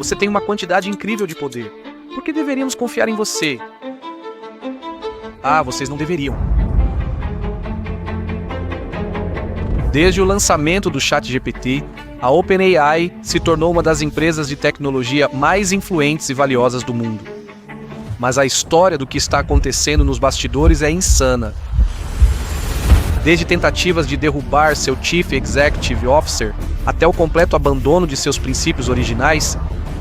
você tem uma quantidade incrível de poder. Por que deveríamos confiar em você? Ah, vocês não deveriam. Desde o lançamento do ChatGPT, a OpenAI se tornou uma das empresas de tecnologia mais influentes e valiosas do mundo. Mas a história do que está acontecendo nos bastidores é insana. Desde tentativas de derrubar seu Chief Executive Officer até o completo abandono de seus princípios originais,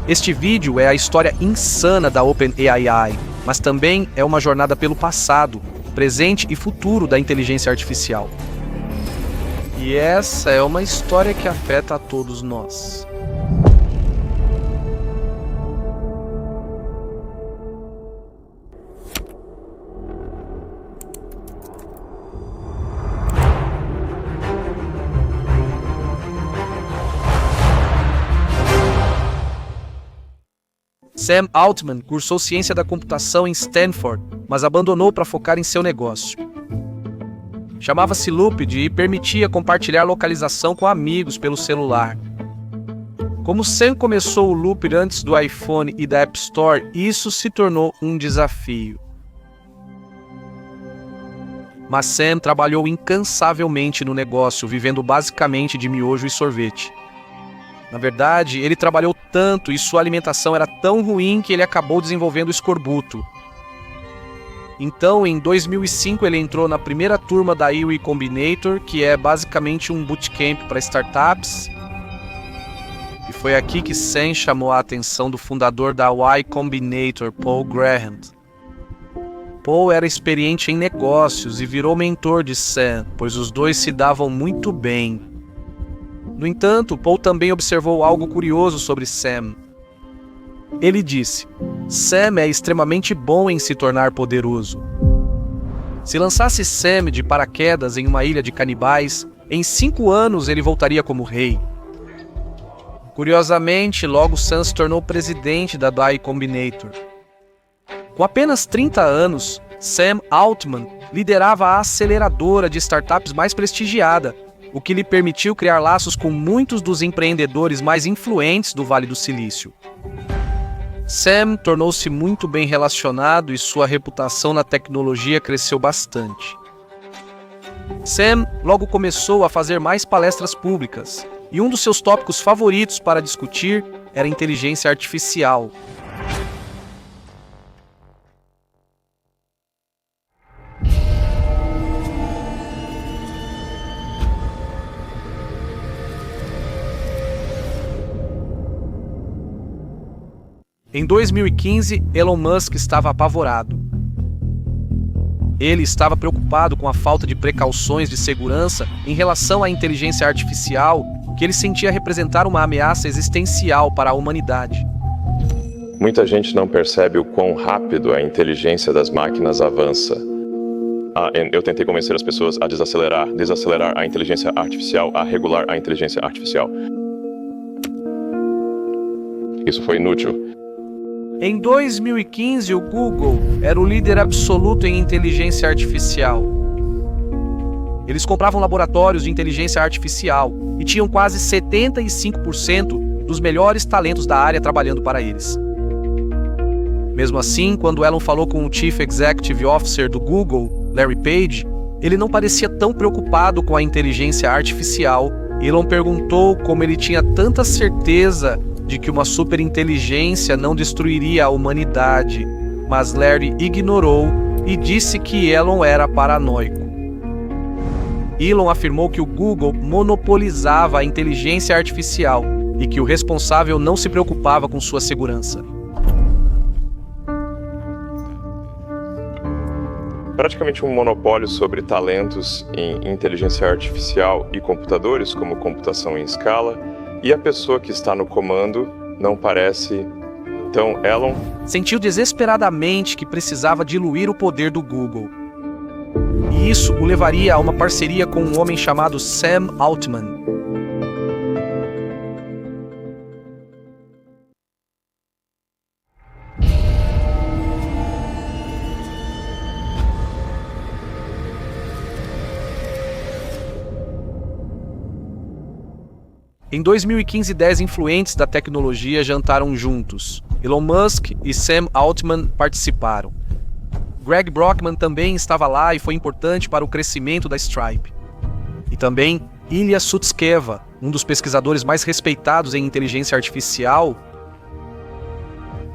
este vídeo é a história insana da OpenAI, mas também é uma jornada pelo passado, presente e futuro da inteligência artificial. E essa é uma história que afeta a todos nós. Sam Altman cursou ciência da computação em Stanford, mas abandonou para focar em seu negócio. Chamava-se Looped e permitia compartilhar localização com amigos pelo celular. Como Sam começou o Looped antes do iPhone e da App Store, isso se tornou um desafio. Mas Sam trabalhou incansavelmente no negócio, vivendo basicamente de miojo e sorvete. Na verdade, ele trabalhou tanto e sua alimentação era tão ruim que ele acabou desenvolvendo escorbuto. Então, em 2005, ele entrou na primeira turma da Y Combinator, que é basicamente um bootcamp para startups. E foi aqui que Sam chamou a atenção do fundador da Y Combinator, Paul Graham. Paul era experiente em negócios e virou mentor de Sam, pois os dois se davam muito bem. No entanto, Paul também observou algo curioso sobre Sam. Ele disse: Sam é extremamente bom em se tornar poderoso. Se lançasse Sam de paraquedas em uma ilha de canibais, em 5 anos ele voltaria como rei. Curiosamente, logo Sam se tornou presidente da Y Combinator. Com apenas 30 anos, Sam Altman liderava a aceleradora de startups mais prestigiada, o que lhe permitiu criar laços com muitos dos empreendedores mais influentes do Vale do Silício. Sam tornou-se muito bem relacionado e sua reputação na tecnologia cresceu bastante. Sam logo começou a fazer mais palestras públicas, e um dos seus tópicos favoritos para discutir era inteligência artificial. Em 2015, Elon Musk estava apavorado. Ele estava preocupado com a falta de precauções de segurança em relação à inteligência artificial, que ele sentia representar uma ameaça existencial para a humanidade. Muita gente não percebe o quão rápido a inteligência das máquinas avança. Eu tentei convencer as pessoas a desacelerar a inteligência artificial, a regular a inteligência artificial. Isso foi inútil. Em 2015, o Google era o líder absoluto em inteligência artificial. Eles compravam laboratórios de inteligência artificial e tinham quase 75% dos melhores talentos da área trabalhando para eles. Mesmo assim, quando Elon falou com o Chief Executive Officer do Google, Larry Page, ele não parecia tão preocupado com a inteligência artificial. Elon perguntou como ele tinha tanta certeza de que uma superinteligência não destruiria a humanidade, mas Larry ignorou e disse que Elon era paranoico. Elon afirmou que o Google monopolizava a inteligência artificial e que o responsável não se preocupava com sua segurança. Praticamente um monopólio sobre talentos em inteligência artificial e computadores, como computação em escala, e a pessoa que está no comando não parece. Então, Elon sentiu desesperadamente que precisava diluir o poder do Google. E isso o levaria a uma parceria com um homem chamado Sam Altman. Em 2015, 10 influentes da tecnologia jantaram juntos. Elon Musk e Sam Altman participaram. Greg Brockman também estava lá e foi importante para o crescimento da Stripe. E também Ilya Sutskever, um dos pesquisadores mais respeitados em inteligência artificial.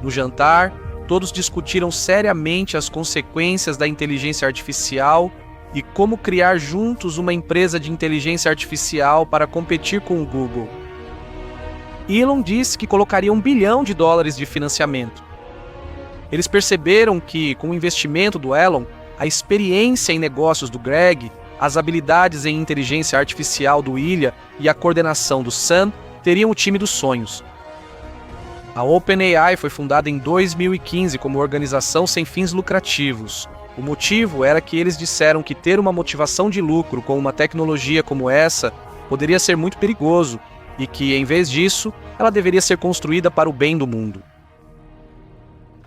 No jantar, todos discutiram seriamente as consequências da inteligência artificial e como criar juntos uma empresa de inteligência artificial para competir com o Google. Elon disse que colocaria $1 bilhão de financiamento. Eles perceberam que, com o investimento do Elon, a experiência em negócios do Greg, as habilidades em inteligência artificial do Ilya e a coordenação do Sam teriam o time dos sonhos. A OpenAI foi fundada em 2015 como organização sem fins lucrativos. O motivo era que eles disseram que ter uma motivação de lucro com uma tecnologia como essa poderia ser muito perigoso e que, em vez disso, ela deveria ser construída para o bem do mundo.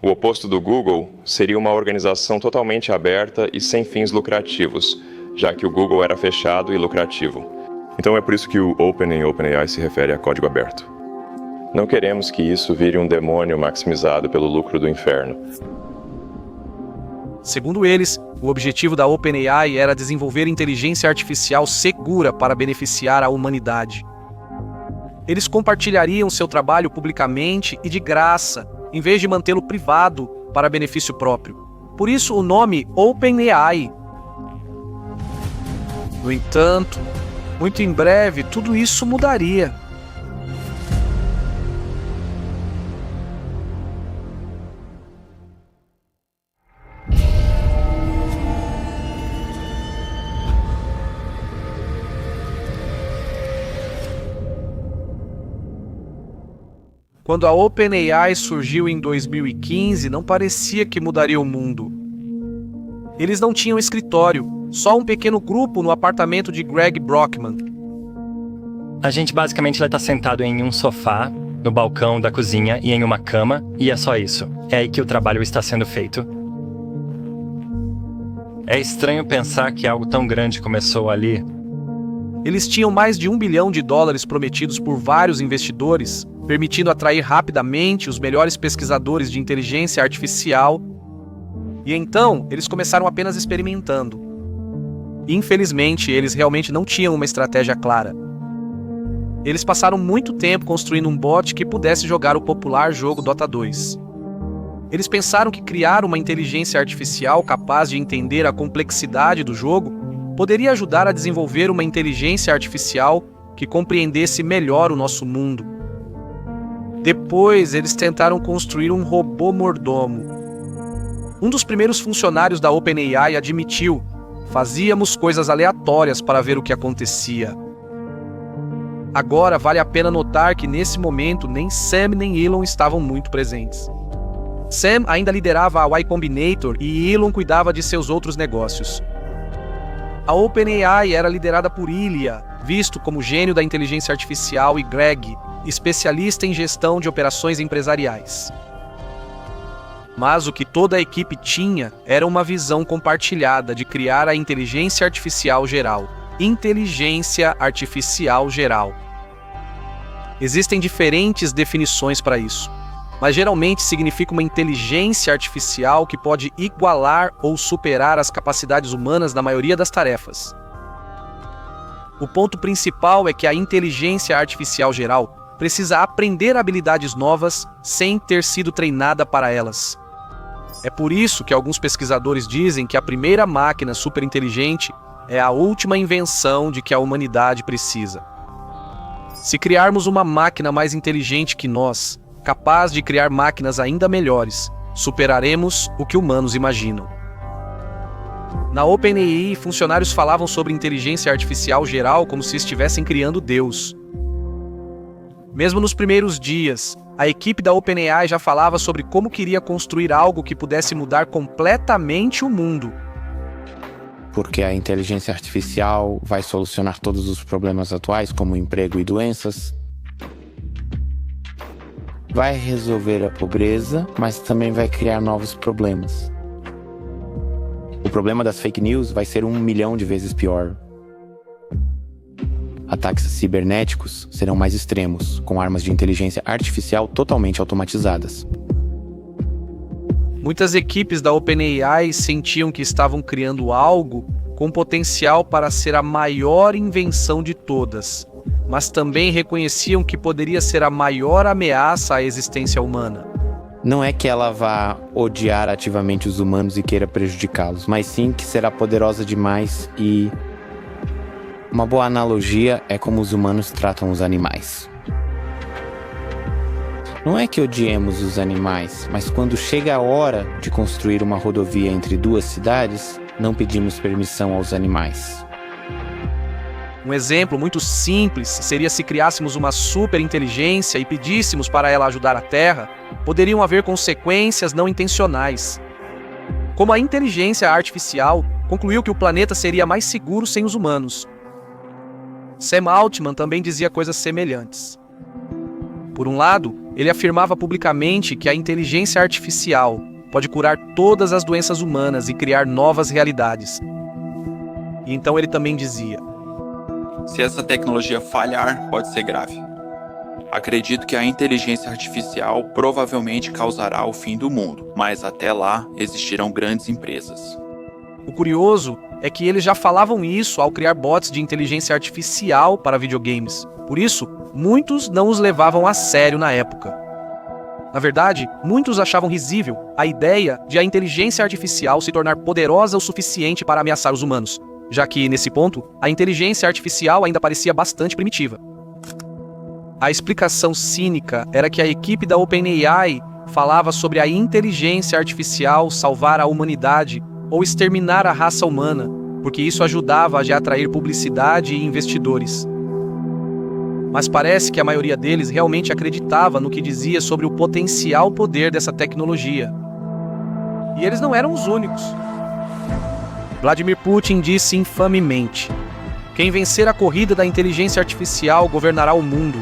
O oposto do Google seria uma organização totalmente aberta e sem fins lucrativos, já que o Google era fechado e lucrativo. Então é por isso que o Open em OpenAI se refere a código aberto. Não queremos que isso vire um demônio maximizado pelo lucro do inferno. Segundo eles, o objetivo da OpenAI era desenvolver inteligência artificial segura para beneficiar a humanidade. Eles compartilhariam seu trabalho publicamente e de graça, em vez de mantê-lo privado para benefício próprio. Por isso o nome OpenAI. No entanto, muito em breve tudo isso mudaria. Quando a OpenAI surgiu em 2015, não parecia que mudaria o mundo. Eles não tinham escritório, só um pequeno grupo no apartamento de Greg Brockman. A gente basicamente vai estar sentado em um sofá, no balcão da cozinha e em uma cama, e é só isso. É aí que o trabalho está sendo feito. É estranho pensar que algo tão grande começou ali. Eles tinham mais de $1 bilhão prometidos por vários investidores, permitindo atrair rapidamente os melhores pesquisadores de inteligência artificial. E então, eles começaram apenas experimentando. Infelizmente, eles realmente não tinham uma estratégia clara. Eles passaram muito tempo construindo um bot que pudesse jogar o popular jogo Dota 2. Eles pensaram que criar uma inteligência artificial capaz de entender a complexidade do jogo poderia ajudar a desenvolver uma inteligência artificial que compreendesse melhor o nosso mundo. Depois, eles tentaram construir um robô mordomo. Um dos primeiros funcionários da OpenAI admitiu: fazíamos coisas aleatórias para ver o que acontecia. Agora, vale a pena notar que nesse momento nem Sam nem Elon estavam muito presentes. Sam ainda liderava a Y Combinator e Elon cuidava de seus outros negócios. A OpenAI era liderada por Ilya, visto como gênio da inteligência artificial, e Greg, especialista em gestão de operações empresariais. Mas o que toda a equipe tinha era uma visão compartilhada de criar a inteligência artificial geral. Inteligência artificial geral. Existem diferentes definições para isso, mas geralmente significa uma inteligência artificial que pode igualar ou superar as capacidades humanas na maioria das tarefas. O ponto principal é que a inteligência artificial geral precisa aprender habilidades novas sem ter sido treinada para elas. É por isso que alguns pesquisadores dizem que a primeira máquina superinteligente é a última invenção de que a humanidade precisa. Se criarmos uma máquina mais inteligente que nós, capaz de criar máquinas ainda melhores, superaremos o que humanos imaginam. Na OpenAI, funcionários falavam sobre inteligência artificial geral como se estivessem criando Deus. Mesmo nos primeiros dias, a equipe da OpenAI já falava sobre como queria construir algo que pudesse mudar completamente o mundo. Porque a inteligência artificial vai solucionar todos os problemas atuais, como emprego e doenças. Vai resolver a pobreza, mas também vai criar novos problemas. O problema das fake news vai ser 1 milhão de vezes pior. A ataques cibernéticos serão mais extremos, com armas de inteligência artificial totalmente automatizadas. Muitas equipes da OpenAI sentiam que estavam criando algo com potencial para ser a maior invenção de todas, mas também reconheciam que poderia ser a maior ameaça à existência humana. Não é que ela vá odiar ativamente os humanos e queira prejudicá-los, mas sim que será poderosa demais e... Uma boa analogia é como os humanos tratam os animais. Não é que odiemos os animais, mas quando chega a hora de construir uma rodovia entre duas cidades, não pedimos permissão aos animais. Um exemplo muito simples seria se criássemos uma superinteligência e pedíssemos para ela ajudar a Terra, poderiam haver consequências não intencionais. Como a inteligência artificial concluiu que o planeta seria mais seguro sem os humanos. Sam Altman também dizia coisas semelhantes. Por um lado, ele afirmava publicamente que a inteligência artificial pode curar todas as doenças humanas e criar novas realidades. E então ele também dizia: se essa tecnologia falhar, pode ser grave. Acredito que a inteligência artificial provavelmente causará o fim do mundo, mas até lá existirão grandes empresas. O curioso é que eles já falavam isso ao criar bots de inteligência artificial para videogames. Por isso, muitos não os levavam a sério na época. Na verdade, muitos achavam risível a ideia de a inteligência artificial se tornar poderosa o suficiente para ameaçar os humanos, já que, nesse ponto, a inteligência artificial ainda parecia bastante primitiva. A explicação cínica era que a equipe da OpenAI falava sobre a inteligência artificial salvar a humanidade ou exterminar a raça humana, porque isso ajudava a atrair publicidade e investidores. Mas parece que a maioria deles realmente acreditava no que dizia sobre o potencial poder dessa tecnologia. E eles não eram os únicos. Vladimir Putin disse infamemente: quem vencer a corrida da inteligência artificial governará o mundo.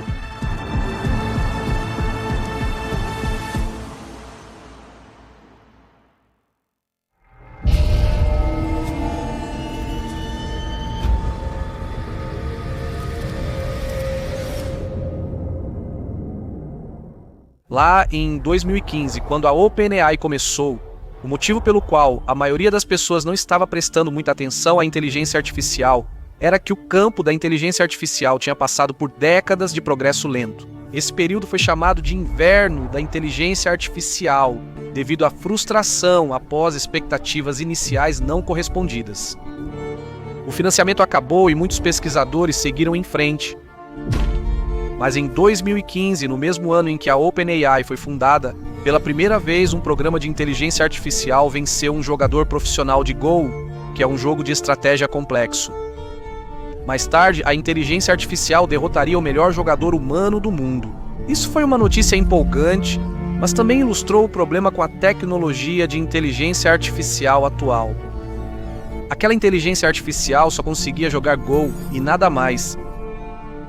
Lá em 2015, quando a OpenAI começou, o motivo pelo qual a maioria das pessoas não estava prestando muita atenção à inteligência artificial era que o campo da inteligência artificial tinha passado por décadas de progresso lento. Esse período foi chamado de inverno da inteligência artificial, devido à frustração após expectativas iniciais não correspondidas. O financiamento acabou e muitos pesquisadores seguiram em frente. Mas em 2015, no mesmo ano em que a OpenAI foi fundada, pela primeira vez um programa de inteligência artificial venceu um jogador profissional de Go, que é um jogo de estratégia complexo. Mais tarde, a inteligência artificial derrotaria o melhor jogador humano do mundo. Isso foi uma notícia empolgante, mas também ilustrou o problema com a tecnologia de inteligência artificial atual. Aquela inteligência artificial só conseguia jogar Go e nada mais.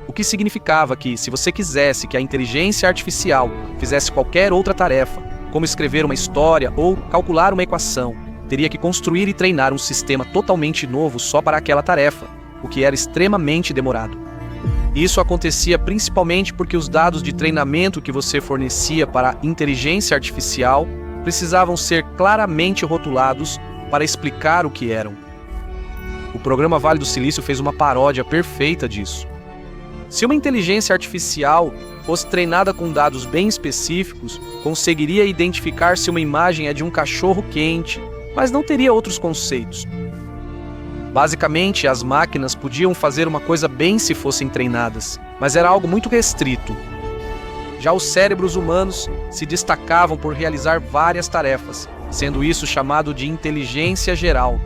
O que significava que, se você quisesse que a inteligência artificial fizesse qualquer outra tarefa, como escrever uma história ou calcular uma equação, teria que construir e treinar um sistema totalmente novo só para aquela tarefa, o que era extremamente demorado. Isso acontecia principalmente porque os dados de treinamento que você fornecia para a inteligência artificial precisavam ser claramente rotulados para explicar o que eram. O programa Vale do Silício fez uma paródia perfeita disso. Se uma inteligência artificial fosse treinada com dados bem específicos, conseguiria identificar se uma imagem é de um cachorro quente, mas não teria outros conceitos. Basicamente, as máquinas podiam fazer uma coisa bem se fossem treinadas, mas era algo muito restrito. Já os cérebros humanos se destacavam por realizar várias tarefas, sendo isso chamado de inteligência geral.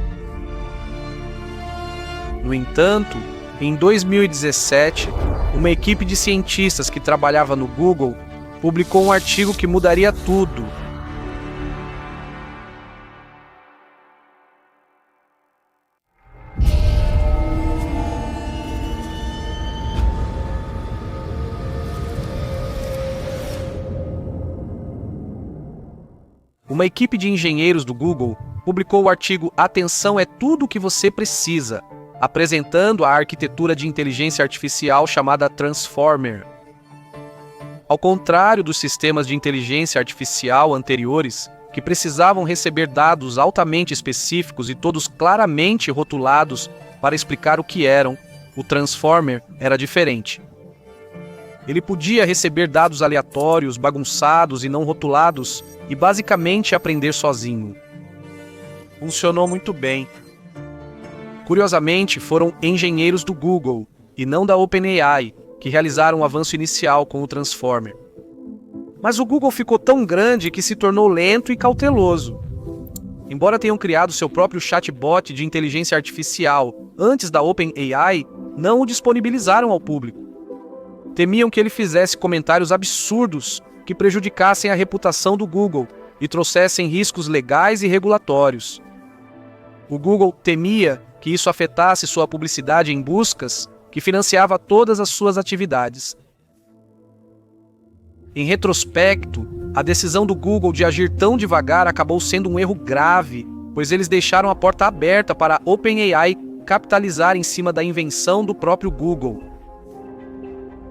No entanto, em 2017, uma equipe de cientistas que trabalhava no Google publicou um artigo que mudaria tudo. Uma equipe de engenheiros do Google publicou o artigo "Atenção é tudo o que você precisa", apresentando a arquitetura de inteligência artificial chamada Transformer. Ao contrário dos sistemas de inteligência artificial anteriores, que precisavam receber dados altamente específicos e todos claramente rotulados para explicar o que eram, o Transformer era diferente. Ele podia receber dados aleatórios, bagunçados e não rotulados e basicamente aprender sozinho. Funcionou muito bem. Curiosamente, foram engenheiros do Google e não da OpenAI que realizaram o avanço inicial com o Transformer. Mas o Google ficou tão grande que se tornou lento e cauteloso. Embora tenham criado seu próprio chatbot de inteligência artificial antes da OpenAI, não o disponibilizaram ao público. Temiam que ele fizesse comentários absurdos que prejudicassem a reputação do Google e trouxessem riscos legais e regulatórios. O Google temia que isso afetasse sua publicidade em buscas, que financiava todas as suas atividades. Em retrospecto, a decisão do Google de agir tão devagar acabou sendo um erro grave, pois eles deixaram a porta aberta para a OpenAI capitalizar em cima da invenção do próprio Google.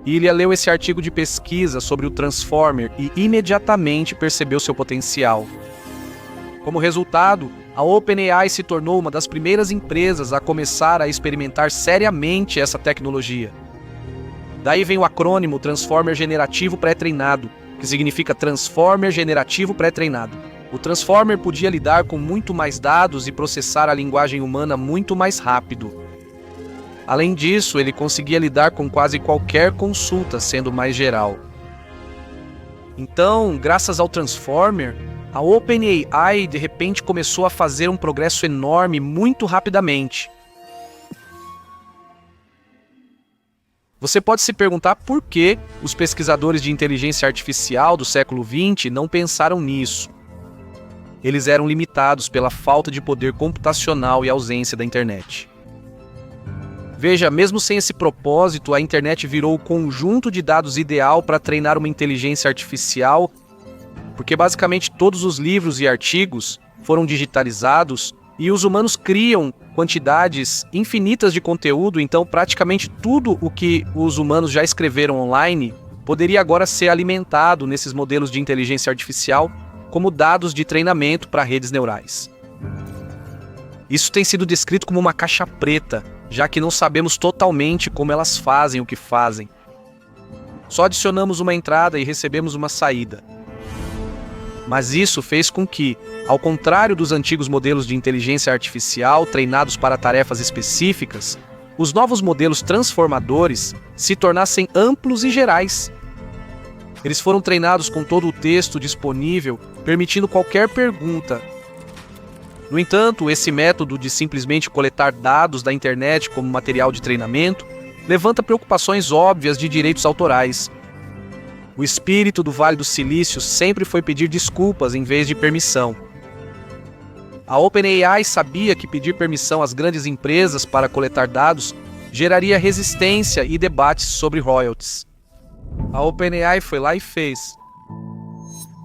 Ilya leu esse artigo de pesquisa sobre o Transformer e imediatamente percebeu seu potencial. Como resultado, a OpenAI se tornou uma das primeiras empresas a começar a experimentar seriamente essa tecnologia. Daí vem o acrônimo Transformer Generativo Pré-Treinado, que significa Transformer Generativo Pré-Treinado. O Transformer podia lidar com muito mais dados e processar a linguagem humana muito mais rápido. Além disso, ele conseguia lidar com quase qualquer consulta, sendo mais geral. Então, graças ao Transformer, a OpenAI de repente começou a fazer um progresso enorme muito rapidamente. Você pode se perguntar por que os pesquisadores de inteligência artificial do século XX não pensaram nisso. Eles eram limitados pela falta de poder computacional e ausência da internet. Veja, mesmo sem esse propósito, a internet virou o conjunto de dados ideal para treinar uma inteligência artificial, porque basicamente todos os livros e artigos foram digitalizados e os humanos criam quantidades infinitas de conteúdo, então praticamente tudo o que os humanos já escreveram online poderia agora ser alimentado nesses modelos de inteligência artificial como dados de treinamento para redes neurais. Isso tem sido descrito como uma caixa preta, já que não sabemos totalmente como elas fazem o que fazem. Só adicionamos uma entrada e recebemos uma saída. Mas isso fez com que, ao contrário dos antigos modelos de inteligência artificial treinados para tarefas específicas, os novos modelos transformadores se tornassem amplos e gerais. Eles foram treinados com todo o texto disponível, permitindo qualquer pergunta. No entanto, esse método de simplesmente coletar dados da internet como material de treinamento levanta preocupações óbvias de direitos autorais. O espírito do Vale do Silício sempre foi pedir desculpas em vez de permissão. A OpenAI sabia que pedir permissão às grandes empresas para coletar dados geraria resistência e debates sobre royalties. A OpenAI foi lá e fez.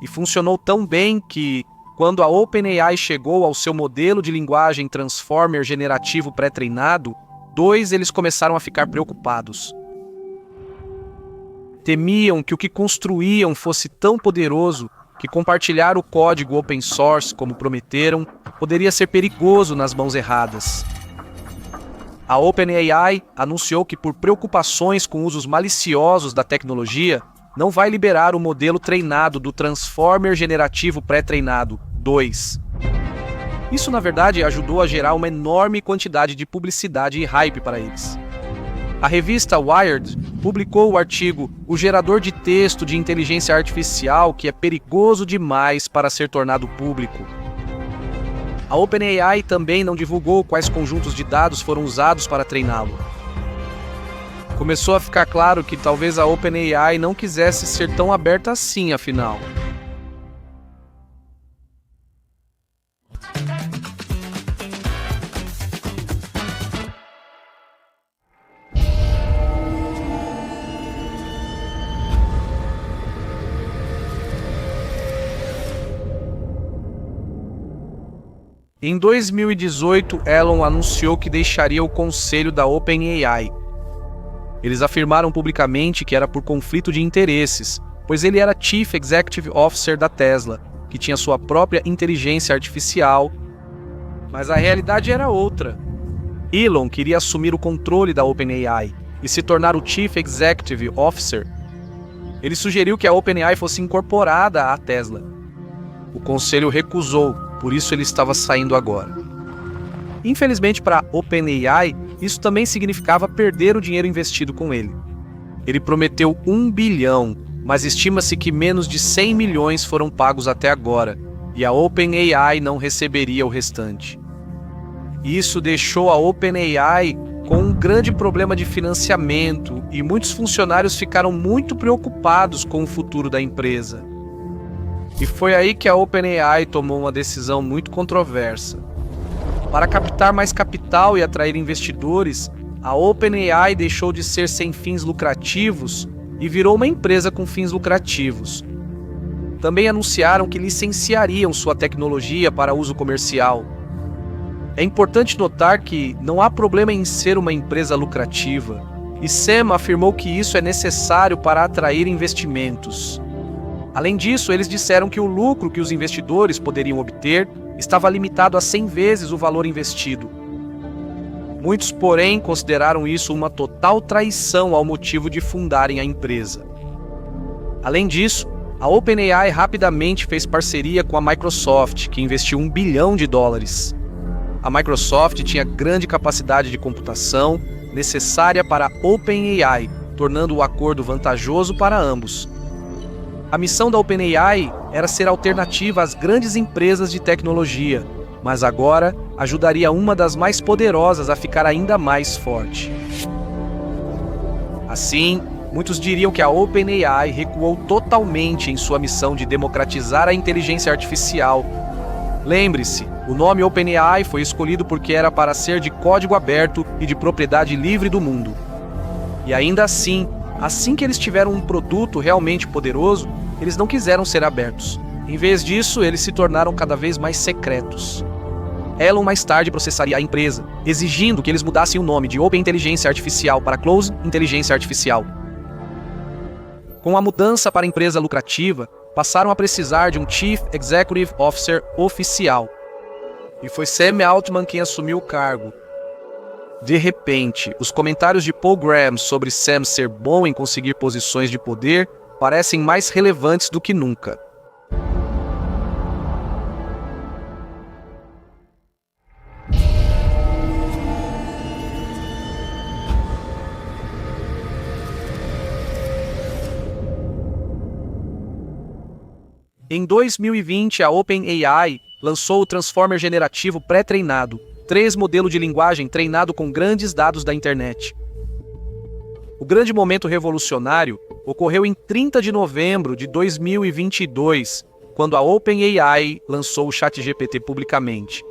E funcionou tão bem que, quando a OpenAI chegou ao seu modelo de linguagem Transformer Generativo Pré-Treinado, eles começaram a ficar preocupados. Temiam que o que construíam fosse tão poderoso que compartilhar o código open source, como prometeram, poderia ser perigoso nas mãos erradas. A OpenAI anunciou que, por preocupações com usos maliciosos da tecnologia, não vai liberar o modelo treinado do Transformer Generativo Pré-Treinado 2. Isso, na verdade, ajudou a gerar uma enorme quantidade de publicidade e hype para eles. A revista Wired publicou o artigo O Gerador de Texto de Inteligência Artificial que é perigoso demais para ser tornado público. A OpenAI também não divulgou quais conjuntos de dados foram usados para treiná-lo. Começou a ficar claro que talvez a OpenAI não quisesse ser tão aberta assim, afinal. Em 2018, Elon anunciou que deixaria o conselho da OpenAI. Eles afirmaram publicamente que era por conflito de interesses, pois ele era Chief Executive Officer da Tesla, que tinha sua própria inteligência artificial. Mas a realidade era outra. Elon queria assumir o controle da OpenAI e se tornar o Chief Executive Officer. Ele sugeriu que a OpenAI fosse incorporada à Tesla. O conselho recusou, por isso ele estava saindo agora. Infelizmente para a OpenAI, isso também significava perder o dinheiro investido com ele. Ele prometeu 1 bilhão, mas estima-se que menos de 100 milhões foram pagos até agora, e a OpenAI não receberia o restante. Isso deixou a OpenAI com um grande problema de financiamento e muitos funcionários ficaram muito preocupados com o futuro da empresa. E foi aí que a OpenAI tomou uma decisão muito controversa. Para captar mais capital e atrair investidores, a OpenAI deixou de ser sem fins lucrativos e virou uma empresa com fins lucrativos. Também anunciaram que licenciariam sua tecnologia para uso comercial. É importante notar que não há problema em ser uma empresa lucrativa, e Sam afirmou que isso é necessário para atrair investimentos. Além disso, eles disseram que o lucro que os investidores poderiam obter estava limitado a 100 vezes o valor investido. Muitos, porém, consideraram isso uma total traição ao motivo de fundarem a empresa. Além disso, a OpenAI rapidamente fez parceria com a Microsoft, que investiu $1 bilhão. A Microsoft tinha grande capacidade de computação necessária para a OpenAI, tornando o acordo vantajoso para ambos. A missão da OpenAI era ser alternativa às grandes empresas de tecnologia, mas agora ajudaria uma das mais poderosas a ficar ainda mais forte. Assim, muitos diriam que a OpenAI recuou totalmente em sua missão de democratizar a inteligência artificial. Lembre-se, o nome OpenAI foi escolhido porque era para ser de código aberto e de propriedade livre do mundo. E ainda assim que eles tiveram um produto realmente poderoso, eles não quiseram ser abertos. Em vez disso, eles se tornaram cada vez mais secretos. Elon mais tarde processaria a empresa, exigindo que eles mudassem o nome de Open Inteligência Artificial para Close Inteligência Artificial. Com a mudança para empresa lucrativa, passaram a precisar de um Chief Executive Officer oficial. E foi Sam Altman quem assumiu o cargo. De repente, os comentários de Paul Graham sobre Sam ser bom em conseguir posições de poder parecem mais relevantes do que nunca. Em 2020, a OpenAI lançou o Transformer Generativo pré-treinado, 3 modelo de linguagem treinado com grandes dados da internet. O grande momento revolucionário ocorreu em 30 de novembro de 2022, quando a OpenAI lançou o ChatGPT publicamente.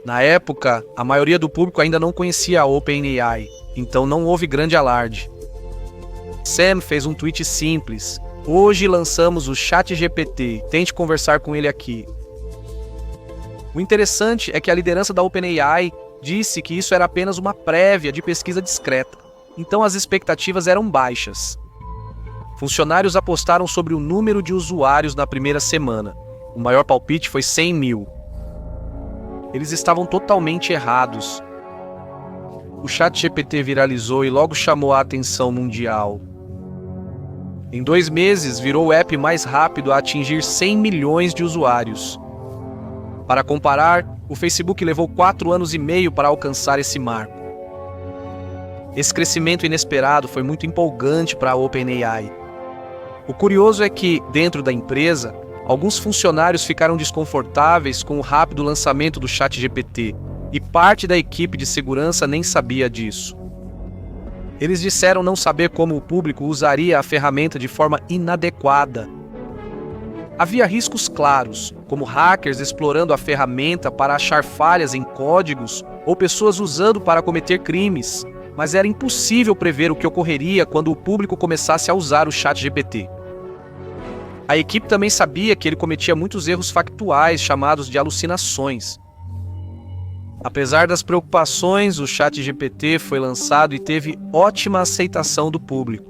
Na época, a maioria do público ainda não conhecia a OpenAI, então não houve grande alarde. Sam fez um tweet simples: "Hoje lançamos o ChatGPT, tente conversar com ele aqui." O interessante é que a liderança da OpenAI disse que isso era apenas uma prévia de pesquisa discreta, então as expectativas eram baixas. Funcionários apostaram sobre o número de usuários na primeira semana. O maior palpite foi 100 mil. Eles estavam totalmente errados. O ChatGPT viralizou e logo chamou a atenção mundial. Em 2 meses, virou o app mais rápido a atingir 100 milhões de usuários. Para comparar, o Facebook levou 4 anos e meio para alcançar esse marco. Esse crescimento inesperado foi muito empolgante para a OpenAI. O curioso é que, dentro da empresa, alguns funcionários ficaram desconfortáveis com o rápido lançamento do ChatGPT, e parte da equipe de segurança nem sabia disso. Eles disseram não saber como o público usaria a ferramenta de forma inadequada. Havia riscos claros, como hackers explorando a ferramenta para achar falhas em códigos ou pessoas usando para cometer crimes, mas era impossível prever o que ocorreria quando o público começasse a usar o ChatGPT. A equipe também sabia que ele cometia muitos erros factuais chamados de alucinações. Apesar das preocupações, o ChatGPT foi lançado e teve ótima aceitação do público.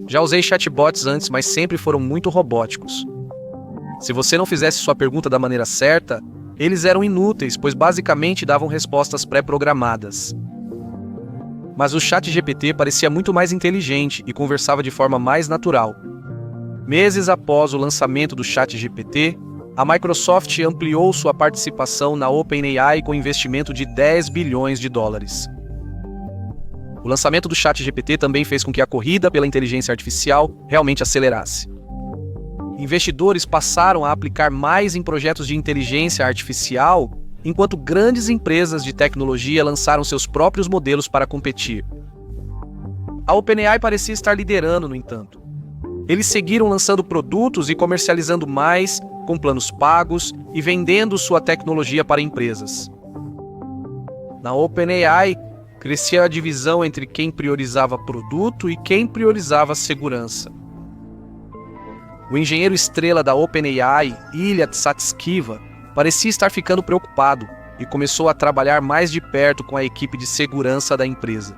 Já usei chatbots antes, mas sempre foram muito robóticos. Se você não fizesse sua pergunta da maneira certa, eles eram inúteis, pois basicamente davam respostas pré-programadas. Mas o ChatGPT parecia muito mais inteligente e conversava de forma mais natural. Meses após o lançamento do ChatGPT, a Microsoft ampliou sua participação na OpenAI com investimento de 10 bilhões de dólares. O lançamento do ChatGPT também fez com que a corrida pela inteligência artificial realmente acelerasse. Investidores passaram a aplicar mais em projetos de inteligência artificial, enquanto grandes empresas de tecnologia lançaram seus próprios modelos para competir. A OpenAI parecia estar liderando, no entanto. Eles seguiram lançando produtos e comercializando mais, com planos pagos e vendendo sua tecnologia para empresas. Na OpenAI, crescia a divisão entre quem priorizava produto e quem priorizava segurança. O engenheiro estrela da OpenAI, Ilya Sutskever, parecia estar ficando preocupado e começou a trabalhar mais de perto com a equipe de segurança da empresa.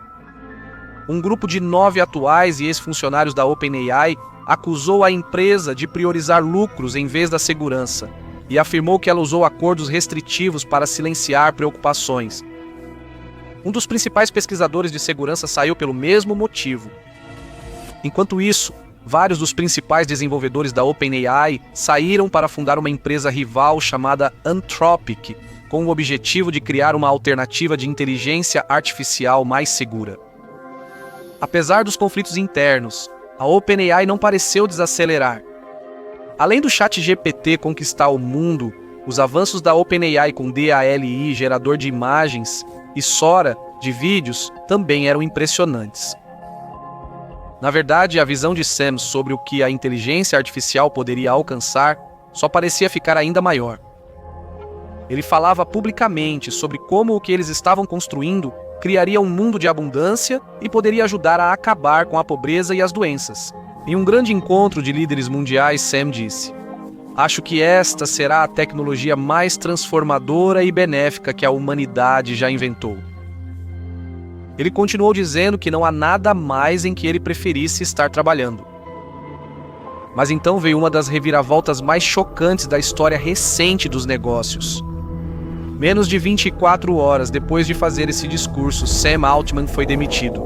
Um grupo de 9 atuais e ex-funcionários da OpenAI acusou a empresa de priorizar lucros em vez da segurança e afirmou que ela usou acordos restritivos para silenciar preocupações. Um dos principais pesquisadores de segurança saiu pelo mesmo motivo. Enquanto isso, vários dos principais desenvolvedores da OpenAI saíram para fundar uma empresa rival chamada Anthropic, com o objetivo de criar uma alternativa de inteligência artificial mais segura. Apesar dos conflitos internos, a OpenAI não pareceu desacelerar. Além do ChatGPT conquistar o mundo, os avanços da OpenAI com DALL-E, gerador de imagens, e Sora, de vídeos, também eram impressionantes. Na verdade, a visão de Sam sobre o que a inteligência artificial poderia alcançar só parecia ficar ainda maior. Ele falava publicamente sobre como o que eles estavam construindo criaria um mundo de abundância e poderia ajudar a acabar com a pobreza e as doenças. Em um grande encontro de líderes mundiais, Sam disse: "Acho que esta será a tecnologia mais transformadora e benéfica que a humanidade já inventou." Ele continuou dizendo que não há nada mais em que ele preferisse estar trabalhando. Mas então veio uma das reviravoltas mais chocantes da história recente dos negócios. Menos de 24 horas depois de fazer esse discurso, Sam Altman foi demitido.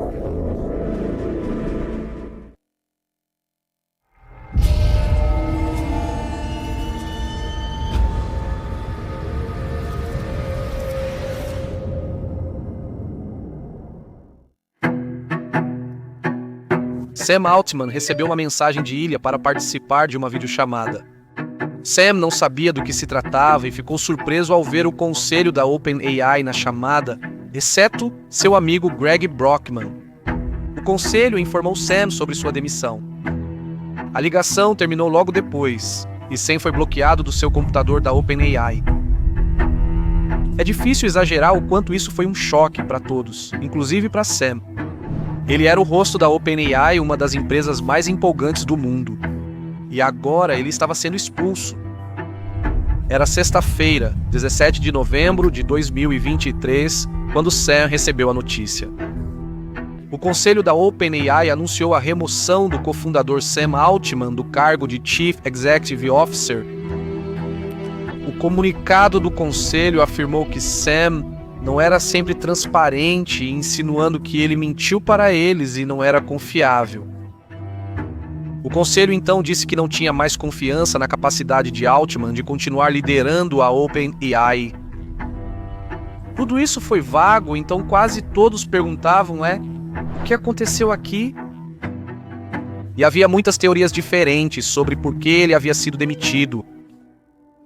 Sam Altman recebeu uma mensagem de Ilya para participar de uma videochamada. Sam não sabia do que se tratava e ficou surpreso ao ver o conselho da OpenAI na chamada, exceto seu amigo Greg Brockman. O conselho informou Sam sobre sua demissão. A ligação terminou logo depois, e Sam foi bloqueado do seu computador da OpenAI. É difícil exagerar o quanto isso foi um choque para todos, inclusive para Sam. Ele era o rosto da OpenAI, uma das empresas mais empolgantes do mundo. E agora ele estava sendo expulso. Era sexta-feira, 17 de novembro de 2023, quando Sam recebeu a notícia. O conselho da OpenAI anunciou a remoção do cofundador Sam Altman do cargo de Chief Executive Officer. O comunicado do conselho afirmou que Sam não era sempre transparente, insinuando que ele mentiu para eles e não era confiável. O conselho então disse que não tinha mais confiança na capacidade de Altman de continuar liderando a OpenAI. Tudo isso foi vago, então quase todos perguntavam, o que aconteceu aqui? E havia muitas teorias diferentes sobre por que ele havia sido demitido.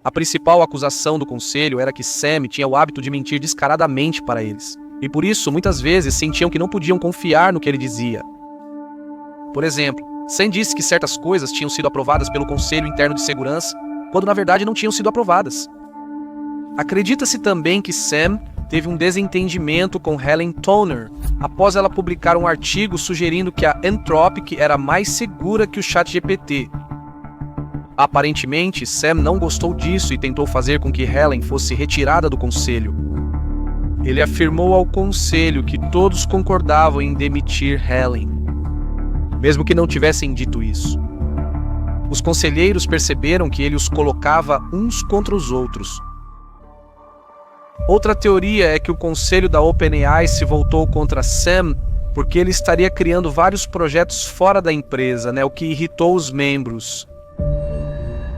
A principal acusação do conselho era que Sam tinha o hábito de mentir descaradamente para eles, e por isso muitas vezes sentiam que não podiam confiar no que ele dizia. Por exemplo, Sam disse que certas coisas tinham sido aprovadas pelo Conselho Interno de Segurança, quando na verdade não tinham sido aprovadas. Acredita-se também que Sam teve um desentendimento com Helen Toner após ela publicar um artigo sugerindo que a Anthropic era mais segura que o ChatGPT, Aparentemente, Sam não gostou disso e tentou fazer com que Helen fosse retirada do conselho. Ele afirmou ao conselho que todos concordavam em demitir Helen, mesmo que não tivessem dito isso. Os conselheiros perceberam que ele os colocava uns contra os outros. Outra teoria é que o conselho da OpenAI se voltou contra Sam porque ele estaria criando vários projetos fora da empresa, o que irritou os membros.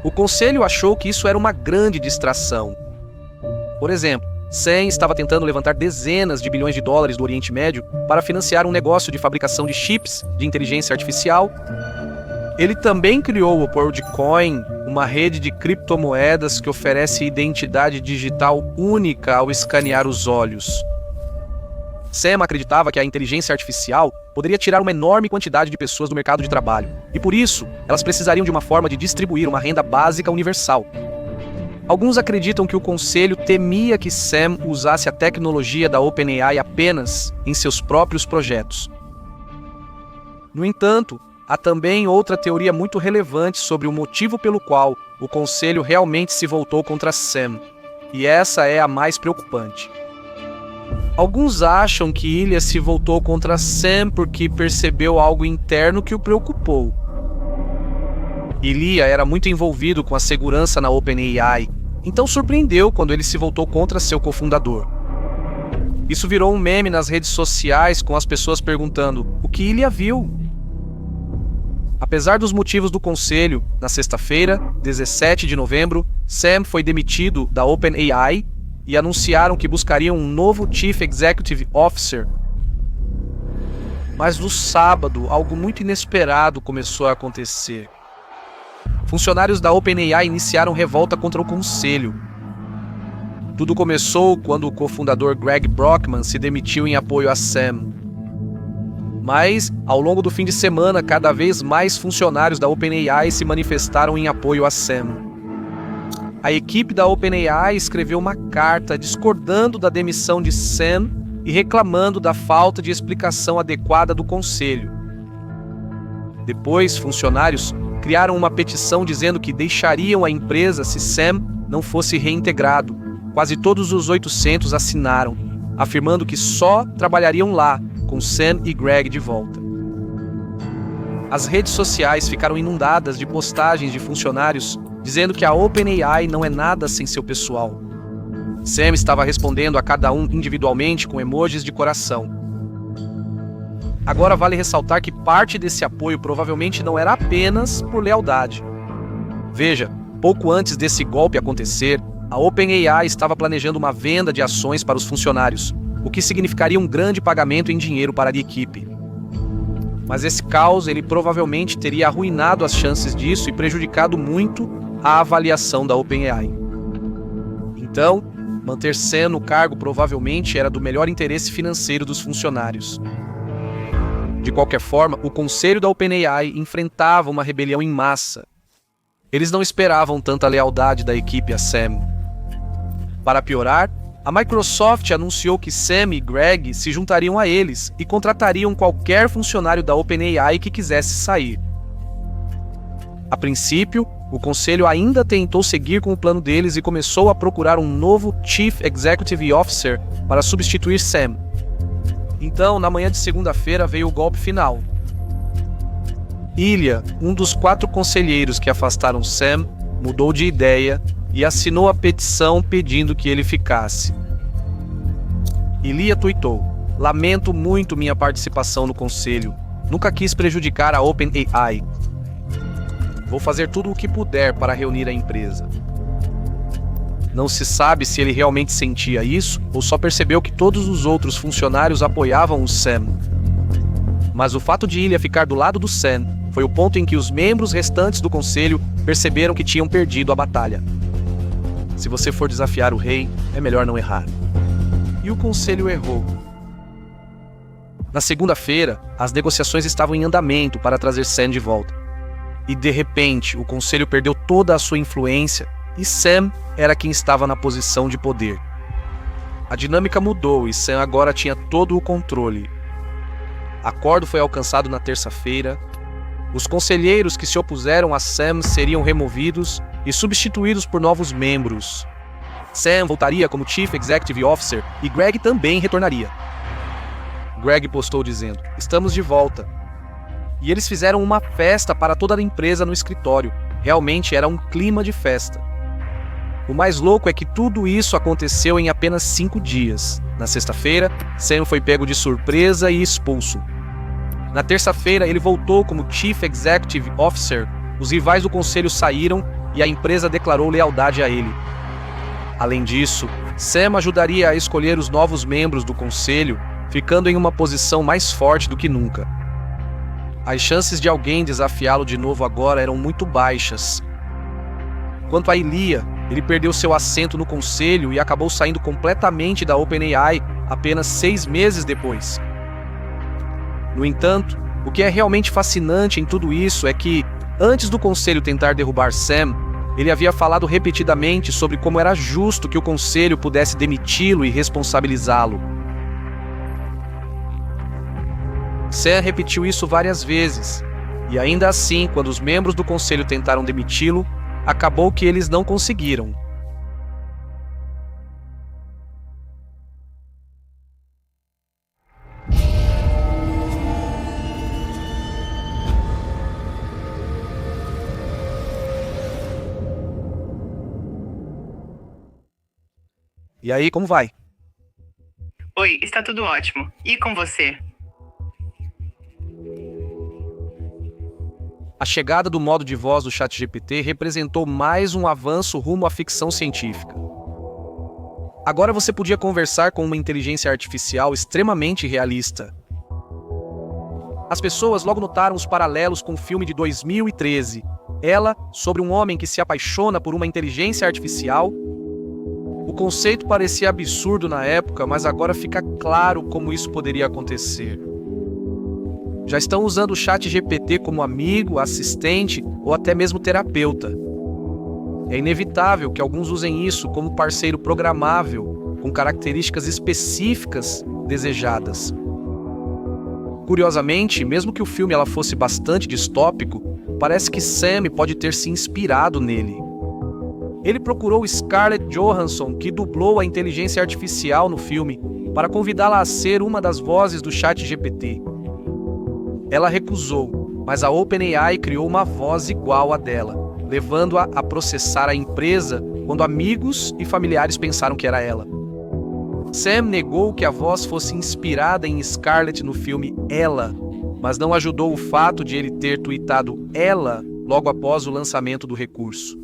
O conselho achou que isso era uma grande distração. Por exemplo, Sam estava tentando levantar dezenas de bilhões de dólares do Oriente Médio para financiar um negócio de fabricação de chips de inteligência artificial. Ele também criou o WorldCoin, uma rede de criptomoedas que oferece identidade digital única ao escanear os olhos. Sam acreditava que a inteligência artificial poderia tirar uma enorme quantidade de pessoas do mercado de trabalho, e por isso, elas precisariam de uma forma de distribuir uma renda básica universal. Alguns acreditam que o conselho temia que Sam usasse a tecnologia da OpenAI apenas em seus próprios projetos. No entanto, há também outra teoria muito relevante sobre o motivo pelo qual o conselho realmente se voltou contra Sam, e essa é a mais preocupante. Alguns acham que Ilya se voltou contra Sam porque percebeu algo interno que o preocupou. Ilya era muito envolvido com a segurança na OpenAI, então surpreendeu quando ele se voltou contra seu cofundador. Isso virou um meme nas redes sociais com as pessoas perguntando o que Ilya viu. Apesar dos motivos do conselho, na sexta-feira, 17 de novembro, Sam foi demitido da OpenAI e anunciaram que buscariam um novo Chief Executive Officer. Mas no sábado, algo muito inesperado começou a acontecer. Funcionários da OpenAI iniciaram revolta contra o conselho. Tudo começou quando o cofundador Greg Brockman se demitiu em apoio a Sam. Mas, ao longo do fim de semana, cada vez mais funcionários da OpenAI se manifestaram em apoio a Sam. A equipe da OpenAI escreveu uma carta discordando da demissão de Sam e reclamando da falta de explicação adequada do conselho. Depois, funcionários criaram uma petição dizendo que deixariam a empresa se Sam não fosse reintegrado. Quase todos os 800 assinaram, afirmando que só trabalhariam lá, com Sam e Greg de volta. As redes sociais ficaram inundadas de postagens de funcionários dizendo que a OpenAI não é nada sem seu pessoal. Sam estava respondendo a cada um individualmente com emojis de coração. Agora vale ressaltar que parte desse apoio provavelmente não era apenas por lealdade. Veja, pouco antes desse golpe acontecer, a OpenAI estava planejando uma venda de ações para os funcionários, o que significaria um grande pagamento em dinheiro para a equipe. Mas esse caos ele provavelmente teria arruinado as chances disso e prejudicado muito a avaliação da OpenAI. Então, manter Sam no cargo provavelmente era do melhor interesse financeiro dos funcionários. De qualquer forma, o conselho da OpenAI enfrentava uma rebelião em massa. Eles não esperavam tanta lealdade da equipe a Sam. Para piorar, a Microsoft anunciou que Sam e Greg se juntariam a eles e contratariam qualquer funcionário da OpenAI que quisesse sair. A princípio, o conselho ainda tentou seguir com o plano deles e começou a procurar um novo Chief Executive Officer para substituir Sam. Então, na manhã de segunda-feira veio o golpe final. Ilya, um dos 4 conselheiros que afastaram Sam, mudou de ideia e assinou a petição pedindo que ele ficasse. Ilya tuitou: "Lamento muito minha participação no conselho. Nunca quis prejudicar a OpenAI. Vou fazer tudo o que puder para reunir a empresa." Não se sabe se ele realmente sentia isso ou só percebeu que todos os outros funcionários apoiavam o Sam. Mas o fato de Ilya ficar do lado do Sam foi o ponto em que os membros restantes do conselho perceberam que tinham perdido a batalha. Se você for desafiar o rei, é melhor não errar. E o conselho errou. Na segunda-feira, as negociações estavam em andamento para trazer Sam de volta. E de repente, o conselho perdeu toda a sua influência e Sam era quem estava na posição de poder. A dinâmica mudou e Sam agora tinha todo o controle. Acordo foi alcançado na terça-feira Os conselheiros que se opuseram a Sam seriam removidos e substituídos por novos membros. Sam voltaria como Chief Executive Officer e Greg também retornaria. Greg postou dizendo: "Estamos de volta." E eles fizeram uma festa para toda a empresa no escritório. Realmente era um clima de festa. O mais louco é que tudo isso aconteceu em apenas 5 dias. Na sexta-feira, Sam foi pego de surpresa e expulso. Na terça-feira, ele voltou como Chief Executive Officer. Os rivais do conselho saíram e a empresa declarou lealdade a ele. Além disso, Sam ajudaria a escolher os novos membros do conselho, ficando em uma posição mais forte do que nunca. As chances de alguém desafiá-lo de novo agora eram muito baixas. Quanto a Ilya, ele perdeu seu assento no conselho e acabou saindo completamente da OpenAI apenas 6 meses depois. No entanto, o que é realmente fascinante em tudo isso é que, antes do conselho tentar derrubar Sam, ele havia falado repetidamente sobre como era justo que o conselho pudesse demiti-lo e responsabilizá-lo. Sam repetiu isso várias vezes, e ainda assim, quando os membros do conselho tentaram demiti-lo, acabou que eles não conseguiram. E aí, como vai? Oi, está tudo ótimo. E com você? A chegada do modo de voz do ChatGPT representou mais um avanço rumo à ficção científica. Agora você podia conversar com uma inteligência artificial extremamente realista. As pessoas logo notaram os paralelos com o filme de 2013, Ela, sobre um homem que se apaixona por uma inteligência artificial. O conceito parecia absurdo na época, mas agora fica claro como isso poderia acontecer. Já estão usando o ChatGPT como amigo, assistente ou até mesmo terapeuta. É inevitável que alguns usem isso como parceiro programável, com características específicas desejadas. Curiosamente, mesmo que o filme ela fosse bastante distópico, parece que Sam pode ter se inspirado nele. Ele procurou Scarlett Johansson, que dublou a inteligência artificial no filme, para convidá-la a ser uma das vozes do ChatGPT. Ela recusou, mas a OpenAI criou uma voz igual à dela, levando-a a processar a empresa quando amigos e familiares pensaram que era ela. Sam negou que a voz fosse inspirada em Scarlett no filme Ela, mas não ajudou o fato de ele ter tweetado ela logo após o lançamento do recurso.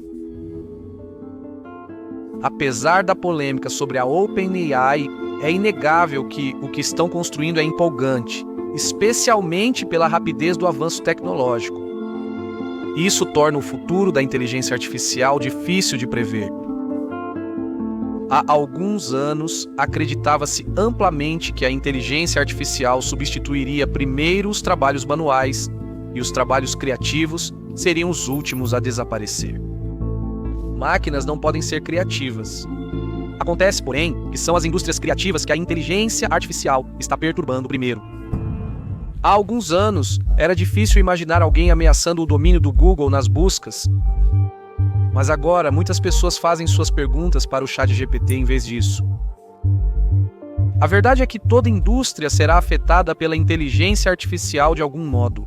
Apesar da polêmica sobre a OpenAI, é inegável que o que estão construindo é empolgante, especialmente pela rapidez do avanço tecnológico. Isso torna o futuro da inteligência artificial difícil de prever. Há alguns anos, acreditava-se amplamente que a inteligência artificial substituiria primeiro os trabalhos manuais e os trabalhos criativos seriam os últimos a desaparecer. Máquinas não podem ser criativas. Acontece, porém, que são as indústrias criativas que a inteligência artificial está perturbando primeiro. Há alguns anos, era difícil imaginar alguém ameaçando o domínio do Google nas buscas. Mas agora, muitas pessoas fazem suas perguntas para o ChatGPT em vez disso. A verdade é que toda indústria será afetada pela inteligência artificial de algum modo.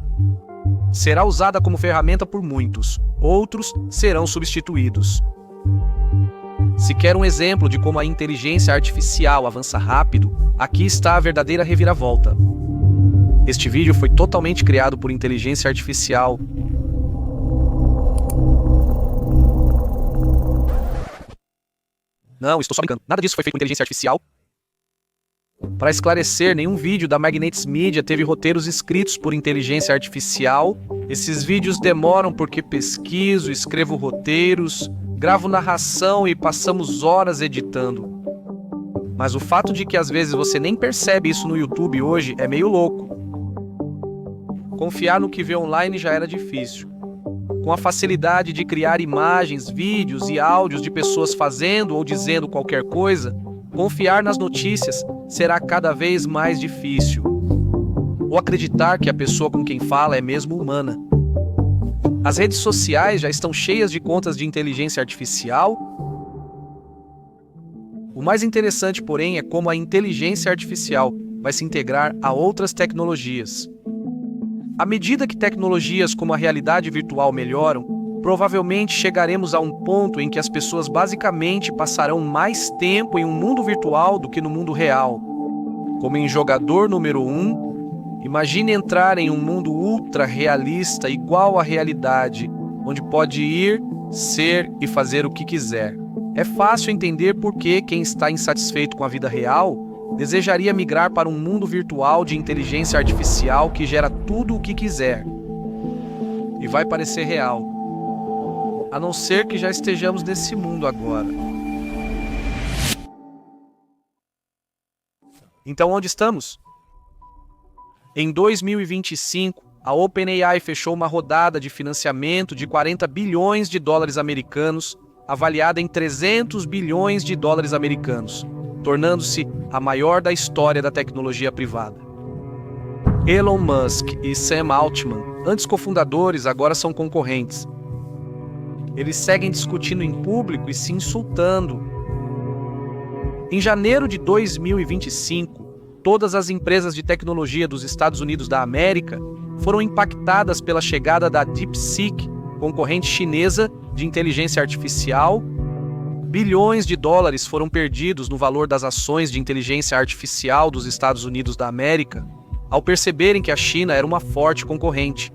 Será usada como ferramenta por muitos, outros serão substituídos. Se quer um exemplo de como a inteligência artificial avança rápido, aqui está a verdadeira reviravolta. Este vídeo foi totalmente criado por inteligência artificial. Não, estou só brincando. Nada disso foi feito por inteligência artificial. Para esclarecer, nenhum vídeo da Magnates Media teve roteiros escritos por inteligência artificial. Esses vídeos demoram porque pesquiso, escrevo roteiros, gravo narração e passamos horas editando. Mas o fato de que às vezes você nem percebe isso no YouTube hoje é meio louco. Confiar no que vê online já era difícil. Com a facilidade de criar imagens, vídeos e áudios de pessoas fazendo ou dizendo qualquer coisa, confiar nas notícias será cada vez mais difícil. Ou acreditar que a pessoa com quem fala é mesmo humana. As redes sociais já estão cheias de contas de inteligência artificial. O mais interessante, porém, é como a inteligência artificial vai se integrar a outras tecnologias. À medida que tecnologias como a realidade virtual melhoram, provavelmente chegaremos a um ponto em que as pessoas basicamente passarão mais tempo em um mundo virtual do que no mundo real. Como em Jogador número 1, imagine entrar em um mundo ultra realista igual à realidade, onde pode ir, ser e fazer o que quiser. É fácil entender por que quem está insatisfeito com a vida real desejaria migrar para um mundo virtual de inteligência artificial que gera tudo o que quiser. E vai parecer real. A não ser que já estejamos nesse mundo agora. Então onde estamos? Em 2025, a OpenAI fechou uma rodada de financiamento de 40 bilhões de dólares americanos, avaliada em 300 bilhões de dólares americanos, tornando-se a maior da história da tecnologia privada. Elon Musk e Sam Altman, antes cofundadores, agora são concorrentes. Eles seguem discutindo em público e se insultando. Em janeiro de 2025, todas as empresas de tecnologia dos Estados Unidos da América foram impactadas pela chegada da DeepSeek, concorrente chinesa de inteligência artificial. Bilhões de dólares foram perdidos no valor das ações de inteligência artificial dos Estados Unidos da América, ao perceberem que a China era uma forte concorrente.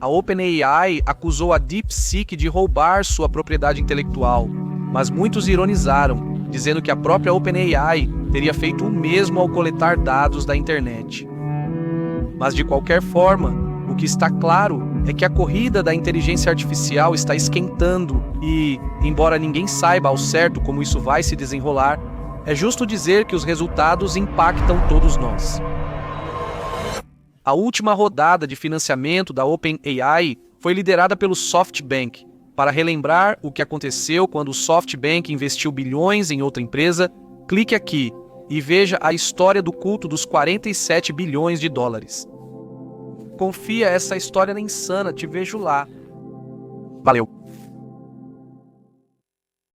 A OpenAI acusou a DeepSeek de roubar sua propriedade intelectual, mas muitos ironizaram, dizendo que a própria OpenAI teria feito o mesmo ao coletar dados da internet. Mas de qualquer forma, o que está claro é que a corrida da inteligência artificial está esquentando e, embora ninguém saiba ao certo como isso vai se desenrolar, é justo dizer que os resultados impactam todos nós. A última rodada de financiamento da OpenAI foi liderada pelo SoftBank. Para relembrar o que aconteceu quando o SoftBank investiu bilhões em outra empresa, clique aqui e veja a história do culto dos 47 bilhões de dólares. Confia, essa história é insana, te vejo lá. Valeu!